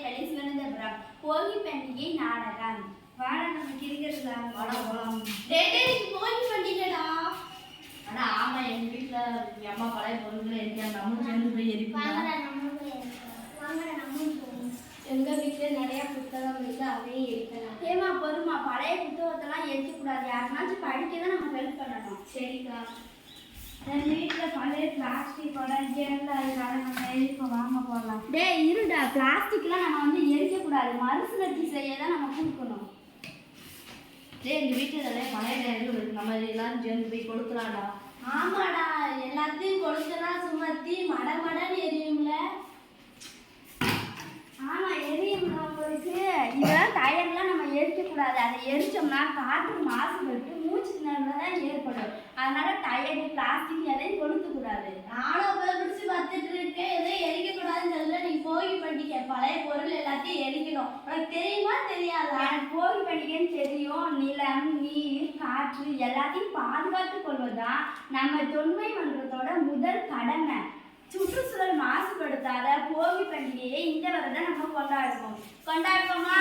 பள்ளி சிவனந்தபுரம். போகி பண்டிகை நாடகம். வாடா நம்ம கிரிக்கெட்லாம் போகி பண்டிகைடா. ஆனா ஆமா எங்க வீட்டுல அம்மா பழைய பொருட்கள் எனக்கு நம்மளும் சேர்ந்து போய் எரிப்பாங்க. எங்க வீட்டுல நிறைய புத்தகம் இருக்கு, அதையும் எரிக்கலாம். ஏமா பொறுமா, பழைய புத்தகத்தெல்லாம் எரிக்க கூடாது. யாருனாச்சும் படிக்கதான் நம்ம ஹெல்ப் பண்ணணும். சரிக்கா. என் வீட்டுல பழைய பிளாஸ்டிக் அதனால நம்ம எரிக்க வாங்க போகலாம். டேய் இருடா, பிளாஸ்டிக்லாம் நம்ம வந்து எரிக்க கூடாது, மறுசுழற்சி செய்ய தான் நம்ம கொடுக்கணும். எங்க வீட்டுல நிறைய பழைய டயர்கள் இருக்கு, நம்ம எல்லாரும் சேர்ந்து போய் கொடுக்கலாம்டா. ஆமாடா, எல்லாத்தையும் கொடுத்தனா சுமத்தி மடமடன்னு எரியும்ல. ஆமா எரியும்ல உங்களுக்கு. இதெல்லாம் டயர்லாம் நம்ம எரிக்கக்கூடாது. அதை எரிச்சோம்னா காற்று மாசுபட்டு மூச்சு திணறல் தான் ஏற்படும். அதனால டயரு பிளாஸ்டிக் எதையும் கொடுக்கக்கூடாது. நானும் போய் பிடிச்சி பார்த்துட்டு இருக்கேன், எதையும் எரிக்கக்கூடாதுன்னு சொல்ல. நீ போகி பண்டிகை பழைய பொருள் எல்லாத்தையும் எரிக்கணும். உனக்கு தெரியுமா தெரியாதா? எனக்கு போகி பண்டிகைன்னு தெரியும். நிலம், நீர், காற்று எல்லாத்தையும் பாதுகாத்து கொள்வதுதான் நம்ம தொன்மை மன்றத்தோட முதல் கடமை. சுற்றுச்சூழல் மாசுபடுத்தாத போகி பண்டிகையை இந்த வருடம் நம்ம கொண்டாடுவோமா?